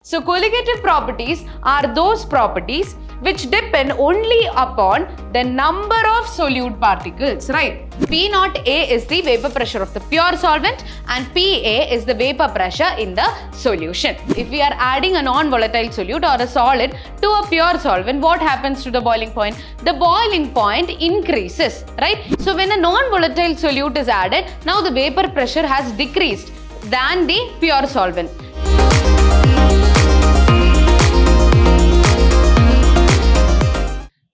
So colligative properties are those properties which depend only upon the number of solute particles, right? P naught A is the vapor pressure of the pure solvent and PA is the vapor pressure in the solution. If we are adding a non-volatile solute or a solid to a pure solvent, what happens to the boiling point? The boiling point increases, right? So when a non-volatile solute is added, now the vapor pressure has decreased than the pure solvent.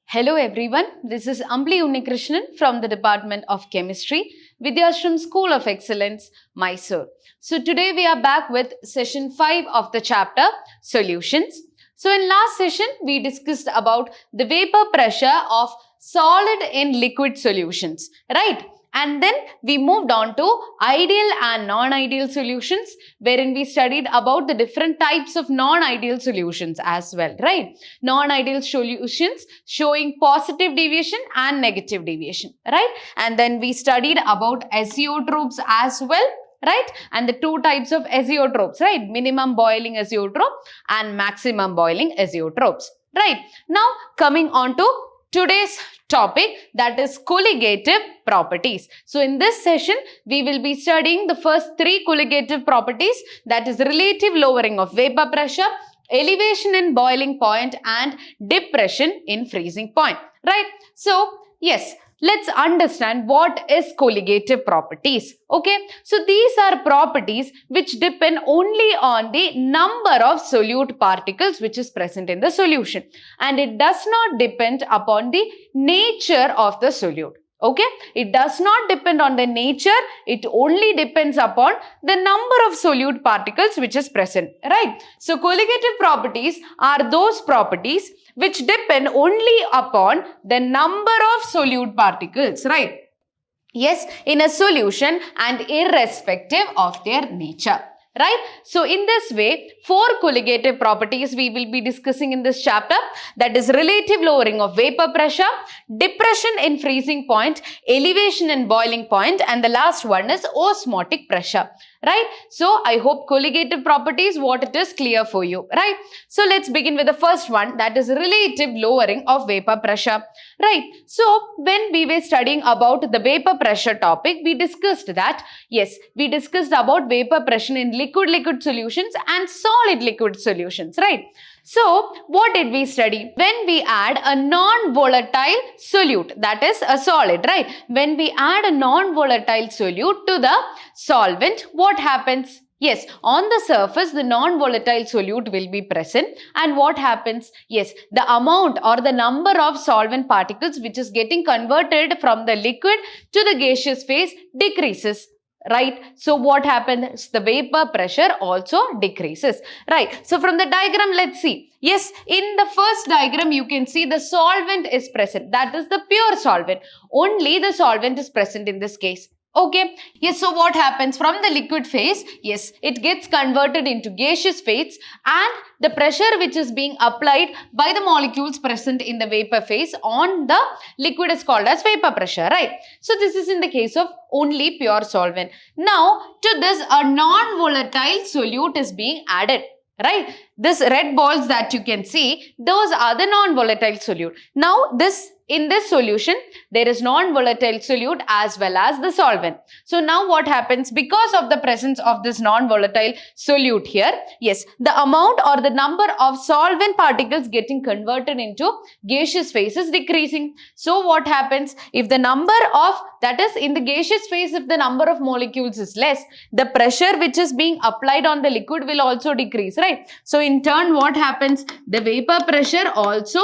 Hello everyone, this is Ambli Unnikrishnan from the Department of Chemistry, Vidhyaashram School of Excellence, Mysore. So today we are back with session 5 of the chapter Solutions. So in last session we discussed about the vapor pressure of solid in liquid solutions, right? And then we moved on to ideal and non-ideal solutions, wherein we studied about the different types of non-ideal solutions as well, right? Non-ideal solutions showing positive deviation and negative deviation, right? And then we studied about azeotropes as well, right? And the two types of azeotropes, right? Minimum boiling azeotrope and maximum boiling azeotropes, right? Now coming on to today's topic, that is colligative properties. So in this session, we will be studying the first 3 colligative properties, that is relative lowering of vapor pressure, elevation in boiling point and depression in freezing point, right? So yes, let's understand what is colligative properties. Okay, so these are properties which depend only on the number of solute particles which is present in the solution, and it does not depend upon the nature of the solute. Okay, it does not depend on the nature, it only depends upon the number of solute particles which is present, right? So colligative properties are those properties which depend only upon the number of solute particles, right? Yes, in a solution and irrespective of their nature, right? So in this way, 4 colligative properties we will be discussing in this chapter, that is relative lowering of vapor pressure, depression in freezing point, elevation in boiling point, and the last one is osmotic pressure, right? So I hope colligative properties, what it is, clear for you, right? So let's begin with the first one, that is relative lowering of vapor pressure, right? So when we were studying about the vapor pressure topic, we discussed that, yes, we discussed about vapor pressure in liquid solutions and solid liquid solutions, right? So what did we study? When we add a non-volatile solute, that is a solid, right? When we add a non-volatile solute to the solvent, what happens? Yes, on the surface, the non-volatile solute will be present, and what happens? Yes, the amount or the number of solvent particles which is getting converted from the liquid to the gaseous phase decreases, right? So what happens? The vapor pressure also decreases, right? So from the diagram, let's see. Yes, in the first diagram, you can see the solvent is present. That is the pure solvent. Only the solvent is present in this case. Okay, yes, so what happens from the liquid phase? Yes, it gets converted into gaseous phase, and the pressure which is being applied by the molecules present in the vapor phase on the liquid is called as vapor pressure, right? So this is in the case of only pure solvent. Now to this, a non-volatile solute is being added, right? This red balls that you can see, those are the non-volatile solute. Now in this solution, there is non-volatile solute as well as the solvent. So now what happens? Because of the presence of this non-volatile solute here, yes, the amount or the number of solvent particles getting converted into gaseous phase is decreasing. So what happens? If the number of, that is in the gaseous phase, if the number of molecules is less, the pressure which is being applied on the liquid will also decrease, right? So in turn, what happens? The vapor pressure also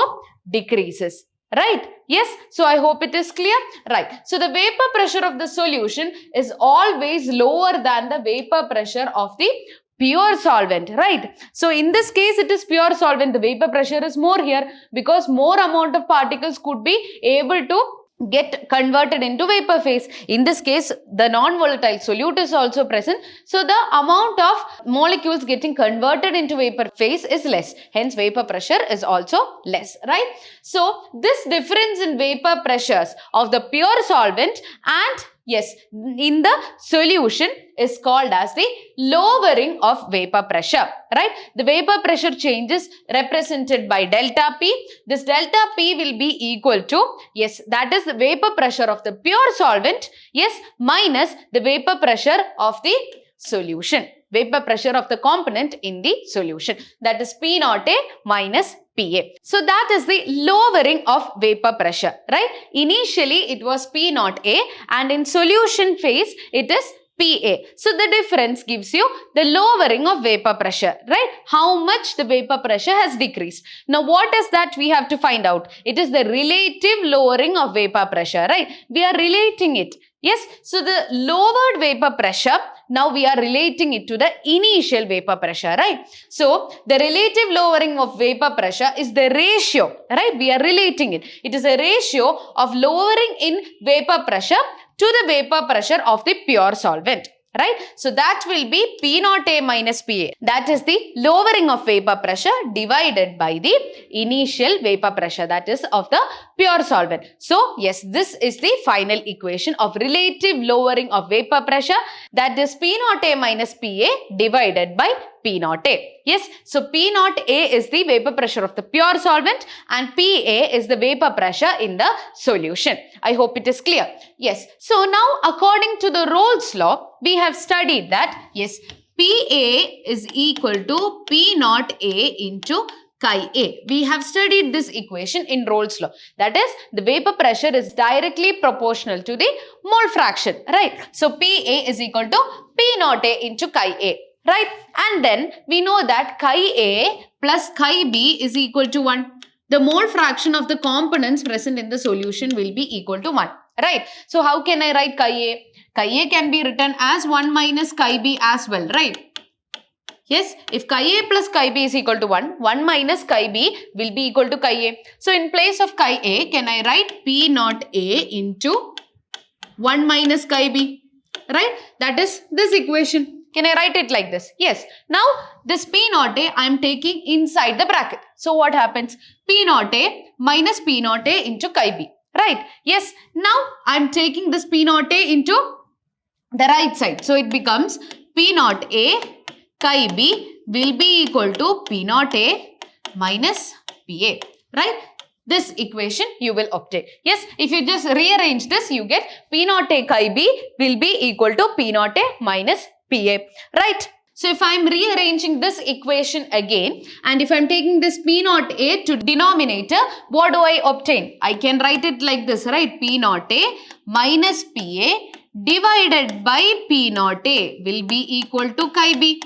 decreases, right? Yes, so I hope it is clear, right? So the vapor pressure of the solution is always lower than the vapor pressure of the pure solvent, right? So in this case, it is pure solvent. The vapor pressure is more here because more amount of particles could be able to get converted into vapor phase. In this case, the non-volatile solute is also present. So the amount of molecules getting converted into vapor phase is less. Hence, vapor pressure is also less, right? So this difference in vapor pressures of the pure solvent and Yes, in the solution is called as the lowering of vapor pressure, right? The vapor pressure change is represented by delta P. This delta P will be equal to, yes, that is the vapor pressure of the pure solvent, yes, minus the vapor pressure of the solution. Vapor pressure of the component in the solution. That is P naught A minus PA. So that is the lowering of vapor pressure, right? Initially it was P naught A and in solution phase it is PA. So the difference gives you the lowering of vapor pressure, right? How much the vapor pressure has decreased. Now what is that we have to find out? It is the relative lowering of vapor pressure, right? We are relating it. Yes, so the lowered vapor pressure, now we are relating it to the initial vapor pressure, right? So the relative lowering of vapor pressure is the ratio, right? We are relating it. It is a ratio of lowering in vapor pressure to the vapor pressure of the pure solvent, right? So that will be P naught A minus PA. That is the lowering of vapor pressure divided by the initial vapor pressure, that is of the pure solvent. So yes, this is the final equation of relative lowering of vapor pressure, that is P naught A minus PA divided by P naught A. Yes, so P naught A is the vapor pressure of the pure solvent and PA is the vapor pressure in the solution. I hope it is clear. Yes, so now according to the Rolle's law, we have studied that, yes, PA is equal to P naught A into chi A. We have studied this equation in Rolle's law. That is, the vapor pressure is directly proportional to the mole fraction, right? So PA is equal to P naught A into chi A. Right, and then we know that chi A plus chi B is equal to 1. The mole fraction of the components present in the solution will be equal to 1. Right, so how can I write chi A? Chi A can be written as 1 minus chi B as well, right? Yes, if chi A plus chi B is equal to 1, 1 minus chi B will be equal to chi A. So in place of chi A, can I write P naught A into 1 minus chi B? Right, that is this equation. Can I write it like this? Yes. Now, this P naught A I am taking inside the bracket. So, what happens? P naught A minus P naught A into chi B. Right? Yes. Now, I am taking this P naught A into the right side. So, it becomes P naught A chi B will be equal to P naught A minus PA. Right? This equation you will obtain. Yes, if you just rearrange this, you get P naught A chi B will be equal to P naught A minus PA, right? So if I am rearranging this equation again and if I am taking this P naught A to denominator, what do I obtain? I can write it like this, right? P naught A minus PA divided by P naught A will be equal to chi B.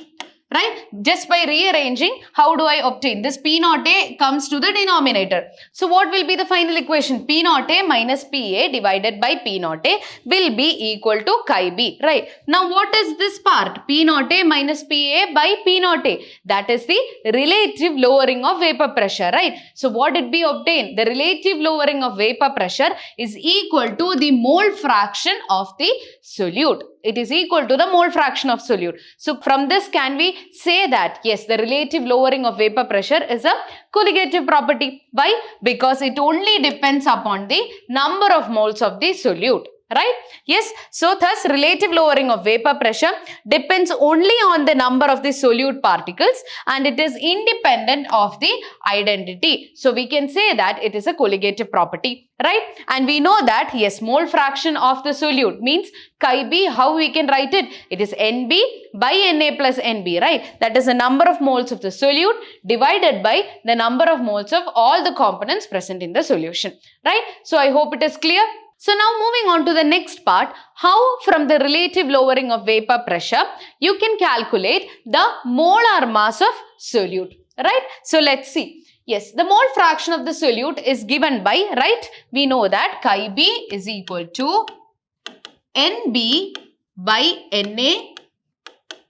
Right? Just by rearranging, how do I obtain? This P naught A comes to the denominator. So what will be the final equation? P naught A minus PA divided by P naught A will be equal to chi B. Right? Now what is this part? P naught A minus PA by P naught A. That is the relative lowering of vapor pressure. Right? So what did we obtain? The relative lowering of vapor pressure is equal to the mole fraction of the solute. It is equal to the mole fraction of solute. So from this can we say that yes, the relative lowering of vapor pressure is a colligative property. Why? Because it only depends upon the number of moles of the solute. Right? Yes. So thus relative lowering of vapor pressure depends only on the number of the solute particles and it is independent of the identity. So we can say that it is a colligative property. Right? And we know that yes, mole fraction of the solute means chi B. How we can write it? It is NB by Na plus NB. Right? That is the number of moles of the solute divided by the number of moles of all the components present in the solution. Right? So I hope it is clear. So now moving on to the next part, how from the relative lowering of vapor pressure, you can calculate the molar mass of solute, right? So let's see. Yes, the mole fraction of the solute is given by, right? We know that chi B is equal to NB by Na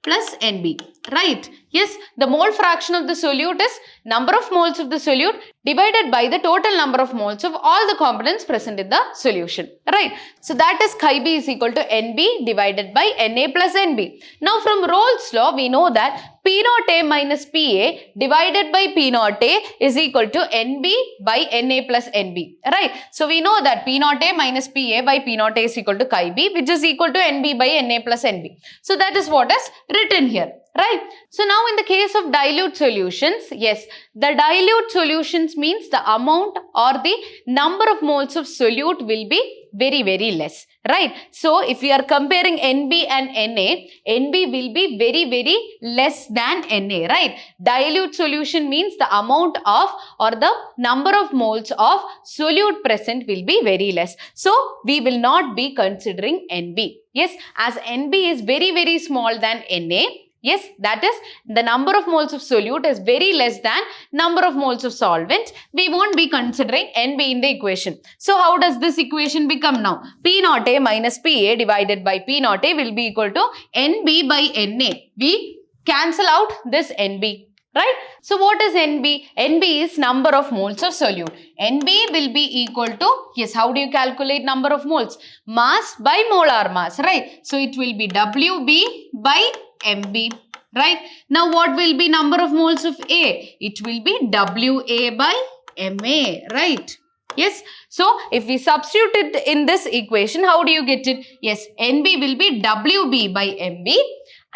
plus NB, right? Yes, the mole fraction of the solute is number of moles of the solute divided by the total number of moles of all the components present in the solution, right? So that is chi B is equal to NB divided by Na plus NB. Now from Rolle's law, we know that P naught A minus PA divided by P naught A is equal to NB by Na plus NB, right? So we know that P naught A minus PA by P naught A is equal to chi B, which is equal to NB by Na plus NB. So that is what is written here. Right. So now in the case of dilute solutions, yes, the dilute solutions means the amount or the number of moles of solute will be very, very less. Right. So if we are comparing NB and Na, NB will be very, very less than Na. Right. Dilute solution means the amount of or the number of moles of solute present will be very less. So we will not be considering NB. Yes, as NB is very, very small than Na. Yes, that is the number of moles of solute is very less than number of moles of solvent. We won't be considering NB in the equation. So how does this equation become now? P naught A minus PA divided by P naught A will be equal to NB by Na. We cancel out this NB. Right? So what is NB? NB is number of moles of solute. NB will be equal to, yes, how do you calculate number of moles? Mass by molar mass, right? So it will be WB by MB, right? Now what will be number of moles of A? It will be WA by MA, right? Yes. So if we substitute it in this equation, how do you get it? Yes, NB will be WB by MB.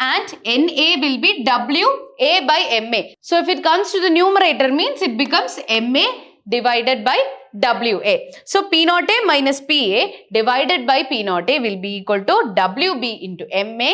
And Na will be Wa by Ma. So if it comes to the numerator means it becomes Ma divided by Wa. So P naught A minus Pa divided by P naught A will be equal to Wb into Ma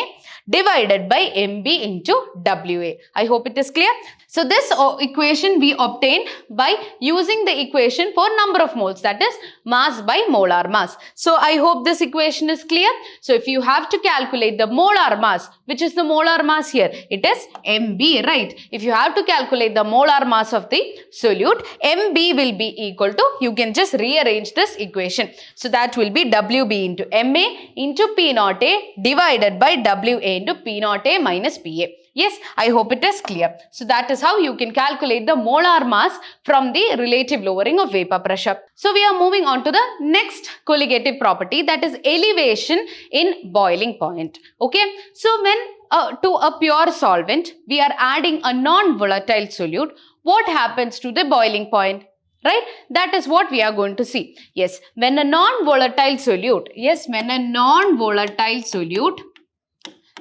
divided by Mb into Wa. I hope it is clear. So this equation we obtained by using the equation for number of moles, that is mass by molar mass. So I hope this equation is clear. So if you have to calculate the molar mass, which is the molar mass here, it is Mb, right? If you have to calculate the molar mass of the solute, Mb will be equal to, you can just rearrange this equation. So that will be Wb into Ma into P naught A divided by Wa into P naught A minus Pa. Yes, I hope it is clear. So that is how you can calculate the molar mass from the relative lowering of vapor pressure. So we are moving on to the next colligative property, that is elevation in boiling point. Okay. So when to a pure solvent, we are adding a non-volatile solute, what happens to the boiling point? Right? That is what we are going to see. Yes, when a non-volatile solute,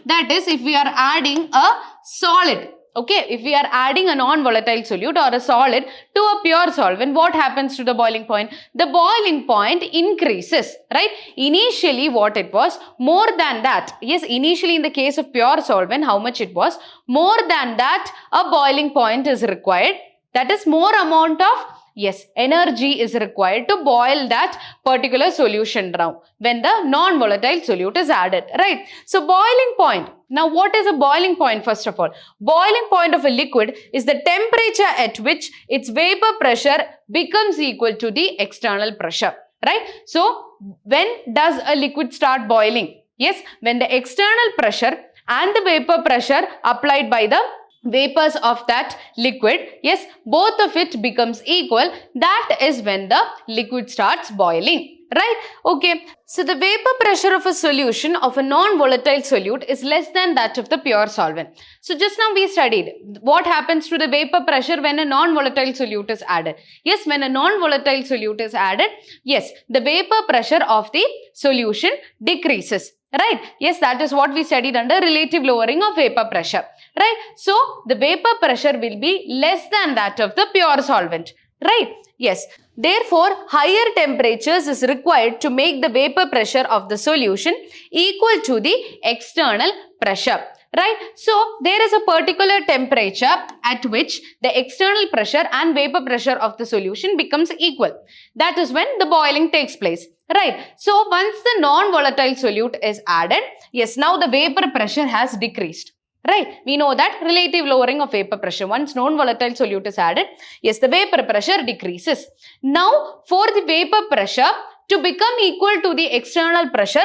that is if we are adding a solid, okay, if we are adding a non-volatile solute or a solid to a pure solvent, what happens to the boiling point? The boiling point increases, right? Initially what it was, more than that. Yes, initially in the case of pure solvent, how much it was? More than that, a boiling point is required. That is more amount of, yes, energy is required to boil that particular solution down when the non-volatile solute is added, right? So boiling point. Now what is a boiling point first of all? Boiling point of a liquid is the temperature at which its vapor pressure becomes equal to the external pressure, right? So when does a liquid start boiling? Yes, when the external pressure and the vapor pressure applied by the vapors of that liquid, yes, both of it becomes equal, that is when the liquid starts boiling, right? Okay, so the vapor pressure of a solution of a non-volatile solute is less than that of the pure solvent. So just now we studied what happens to the vapor pressure when a non-volatile solute is added. Yes, when a non-volatile solute is added, yes, the vapor pressure of the solution decreases, right? Yes, that is what we studied under relative lowering of vapor pressure. Right? So, the vapor pressure will be less than that of the pure solvent. Right? Yes. Therefore, higher temperatures is required to make the vapor pressure of the solution equal to the external pressure. Right? So, there is a particular temperature at which the external pressure and vapor pressure of the solution becomes equal. That is when the boiling takes place. Right? So, once the non-volatile solute is added, yes, now the vapor pressure has decreased. Right? We know that relative lowering of vapor pressure. Once non-volatile solute is added, yes, the vapor pressure decreases. Now, for the vapor pressure to become equal to the external pressure,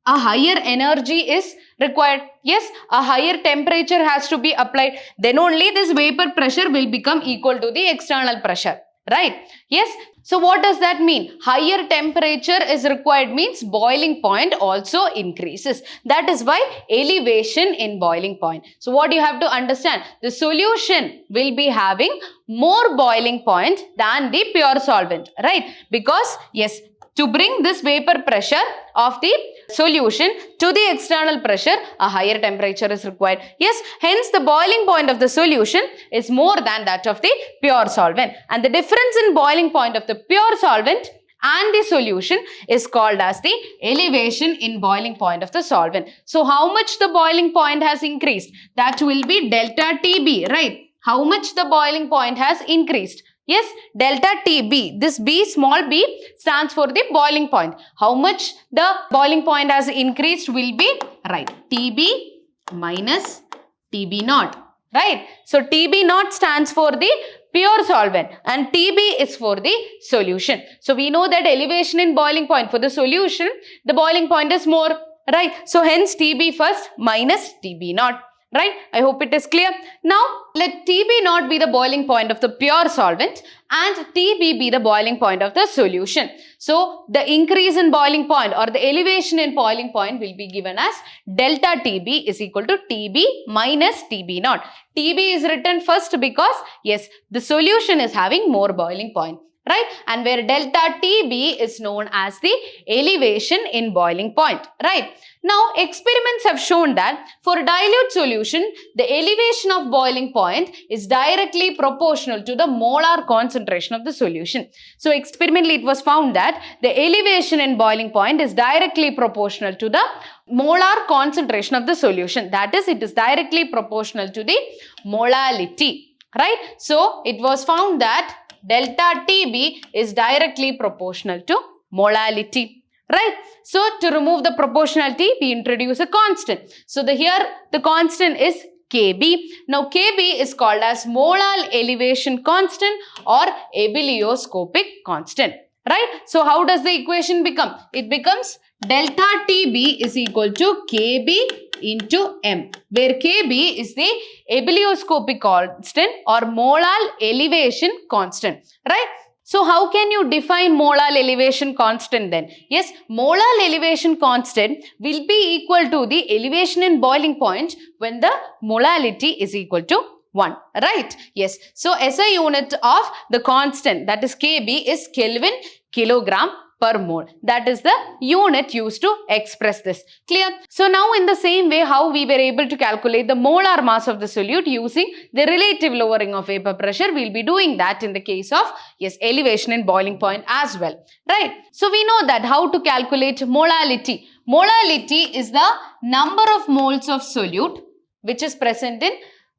a higher energy is required. Yes, a higher temperature has to be applied. Then only this vapor pressure will become equal to the external pressure. right? Yes. So what does that mean? Higher temperature is required means boiling point also increases. That is why elevation in boiling point. So what you have to understand? The solution will be having more boiling point than the pure solvent, right? Because yes, to bring this vapor pressure of the solution to the external pressure, a higher temperature is required. Yes, hence the boiling point of the solution is more than that of the pure solvent. And the difference in boiling point of the pure solvent and the solution is called as the elevation in boiling point of the solvent. So how much the boiling point has increased? That will be delta TB, right? How much the boiling point has increased? Yes, delta TB. This B, small b, stands for the boiling point. How much the boiling point has increased will be, right, TB minus TB naught, right? So TB naught stands for the pure solvent and TB is for the solution. So we know that elevation in boiling point for the solution, the boiling point is more, right? So hence TB first minus TB naught. Right? I hope it is clear. Now, let TB naught be the boiling point of the pure solvent and TB be the boiling point of the solution. So, the increase in boiling point or the elevation in boiling point will be given as delta TB is equal to TB minus TB naught. TB is written first because, yes, the solution is having more boiling point. Right? And where delta TB is known as the elevation in boiling point. Right? Now, experiments have shown that for dilute solution, the elevation of boiling point is directly proportional to the molar concentration of the solution. So, experimentally it was found that the elevation in boiling point is directly proportional to the molar concentration of the solution. That is, it is directly proportional to the molality. Right? So, it was found that delta TB is directly proportional to molality, right? So, to remove the proportionality, we introduce a constant. So, here the constant is Kb. Now, Kb is called as molar elevation constant or ebullioscopic constant, right? So, how does the equation become? It becomes delta TB is equal to Kb into m, where Kb is the ebullioscopic constant or molar elevation constant, right? So, how can you define molar elevation constant then? Yes, molar elevation constant will be equal to the elevation in boiling point when the molality is equal to 1, right? Yes. So, SI unit of the constant, that is Kb, is Kelvin kilogram per mole. That is the unit used to express this. Clear? So now in the same way how we were able to calculate the molar mass of the solute using the relative lowering of vapor pressure, we will be doing that in the case of, yes, elevation in boiling point as well. Right? So we know that how to calculate molality. Molality is the number of moles of solute which is present in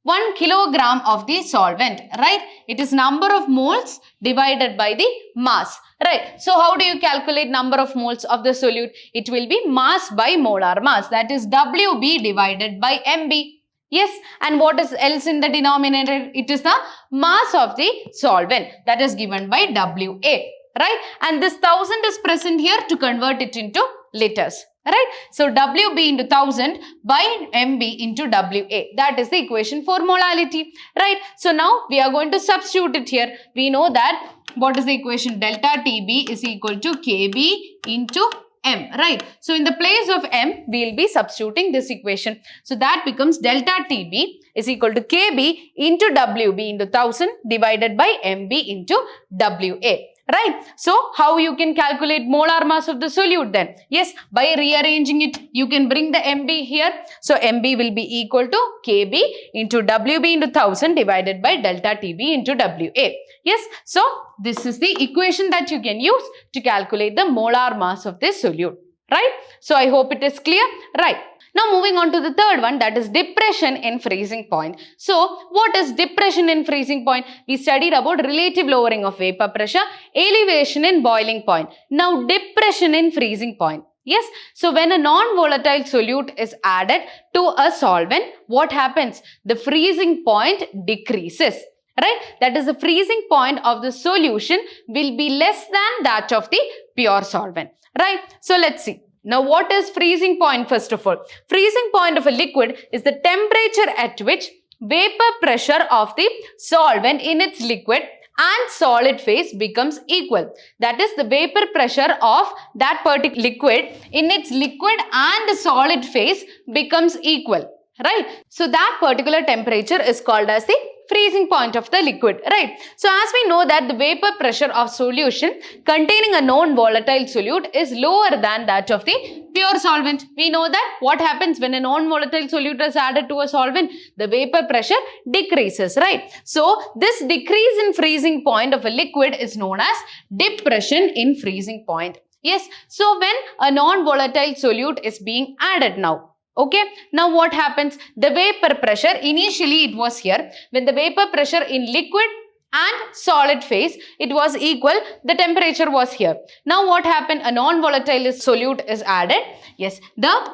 1 kilogram of the solvent, right? It is number of moles divided by the mass, right? So, how do you calculate number of moles of the solute? It will be mass by molar mass, that is WB divided by MB. Yes, and what is else in the denominator? It is the mass of the solvent, that is given by WA, right? And this 1000 is present here to convert it into liters. Right? So, WB into 1000 by MB into WA. That is the equation for molality. Right? So, now we are going to substitute it here. We know that what is the equation? Delta TB is equal to KB into M. Right? So, in the place of M, we will be substituting this equation. So, that becomes delta TB is equal to KB into WB into 1000 divided by MB into WA. Right? So, how you can calculate molar mass of the solute then? Yes, by rearranging it, you can bring the MB here. So, MB will be equal to KB into WB into 1000 divided by delta TB into WA. Yes, so this is the equation that you can use to calculate the molar mass of this solute. Right? So, I hope it is clear. Right. Now, moving on to the third one, that is depression in freezing point. So, what is depression in freezing point? We studied about relative lowering of vapor pressure, elevation in boiling point. Now, depression in freezing point. Yes, so when a non-volatile solute is added to a solvent, what happens? The freezing point decreases. Right? That is, the freezing point of the solution will be less than that of the pure solvent. Right? So, let's see. Now, what is freezing point first of all? Freezing point of a liquid is the temperature at which vapor pressure of the solvent in its liquid and solid phase becomes equal. That is, the vapor pressure of that particular liquid in its liquid and solid phase becomes equal, right? So that particular temperature is called as the freezing point of the liquid, right? So as we know that the vapor pressure of solution containing a non-volatile solute is lower than that of the pure solvent. We know that what happens when a non-volatile solute is added to a solvent, the vapor pressure decreases, right? So this decrease in freezing point of a liquid is known as depression in freezing point. Yes, so when a non-volatile solute is being added now, okay, now what happens? The vapor pressure, initially it was here, when the vapor pressure in liquid and solid phase, it was equal, the temperature was here. Now what happened? A non-volatile solute is added. Yes, the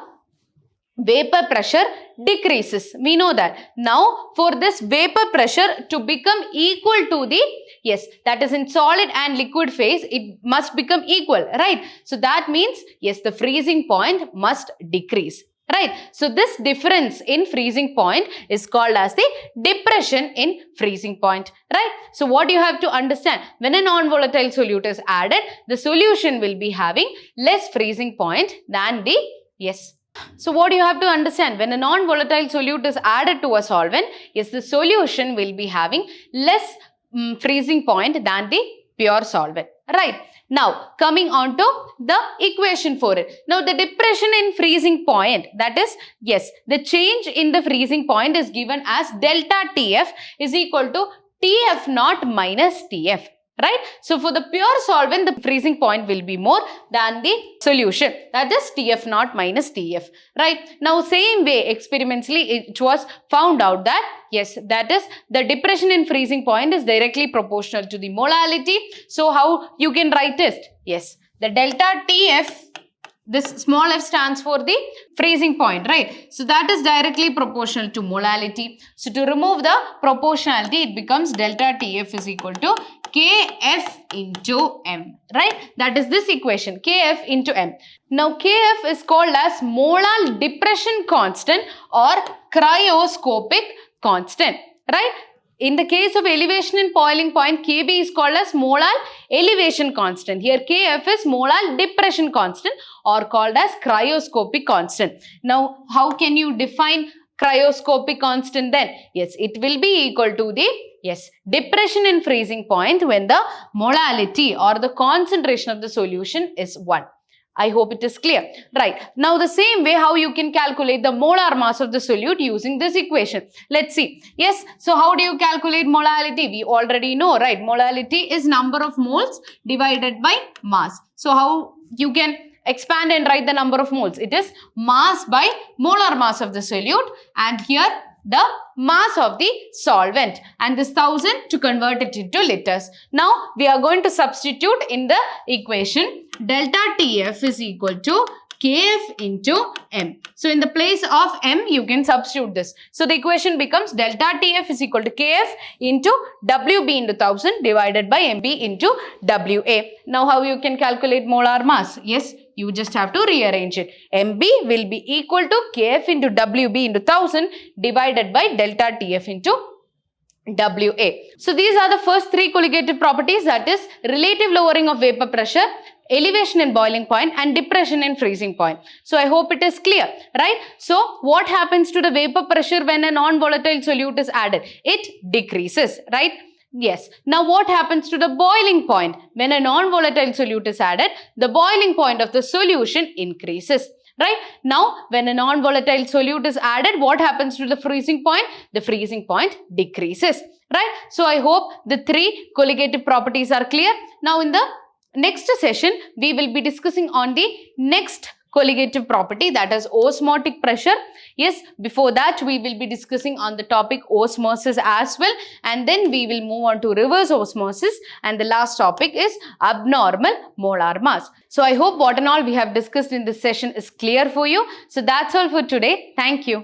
vapor pressure decreases. We know that. Now for this vapor pressure to become equal to the, yes, that is in solid and liquid phase, it must become equal, right? So that means, yes, the freezing point must decrease. Right. So this difference in freezing point is called as the depression in freezing point. Right. So what you have to understand, when a non-volatile solute is added, the solution will be having less freezing point than the, yes. So what you have to understand, when a non-volatile solute is added to a solvent, yes, the solution will be having less freezing point than the pure solvent. Right. Now, coming on to the equation for it. Now, the depression in freezing point, that is, yes, the change in the freezing point is given as delta TF is equal to TF naught minus TF. Right? So, for the pure solvent, the freezing point will be more than the solution. That is TF naught minus TF. Right? Now, same way, experimentally, it was found out that, yes, that is, the depression in freezing point is directly proportional to the molality. So, how you can write it? Yes, the delta TF, this small f stands for the freezing point, right? So, that is directly proportional to molality. So, to remove the proportionality, it becomes delta TF is equal to Kf into M, right? That is this equation, Kf into M. Now, Kf is called as molar depression constant or cryoscopic constant, right? In the case of elevation in boiling point, Kb is called as molar elevation constant. Here, Kf is molar depression constant or called as cryoscopic constant. Now, how can you define cryoscopic constant then? Yes, it will be equal to the, yes, depression in freezing point when the molality or the concentration of the solution is 1. I hope it is clear. Right. Now, the same way how you can calculate the molar mass of the solute using this equation. Let's see. Yes. So, how do you calculate molality? We already know, right? Molality is number of moles divided by mass. So, how you can expand and write the number of moles? It is mass by molar mass of the solute, and here the mass of the solvent, and this 1000 to convert it into liters. Now, we are going to substitute in the equation delta TF is equal to Kf into M. So, in the place of M, you can substitute this. So, the equation becomes delta TF is equal to Kf into WB into 1000 divided by MB into WA. Now, how you can calculate molar mass? Yes, you just have to rearrange it. MB will be equal to Kf into WB into 1000 divided by delta TF into WA. So, these are the first 3 colligative properties, that is relative lowering of vapor pressure, elevation in boiling point and depression in freezing point. So, I hope it is clear, right? So, what happens to the vapor pressure when a non-volatile solute is added? It decreases, right? Yes. Now, what happens to the boiling point? When a non-volatile solute is added, the boiling point of the solution increases. Right? Now, when a non-volatile solute is added, what happens to the freezing point? The freezing point decreases. Right? So, I hope the 3 colligative properties are clear. Now, in the next session, we will be discussing on the next colligative property, that is osmotic pressure. Yes, before that we will be discussing on the topic osmosis as well, and then we will move on to reverse osmosis, and the last topic is abnormal molar mass. So, I hope what and all we have discussed in this session is clear for you. So, that's all for today. Thank you.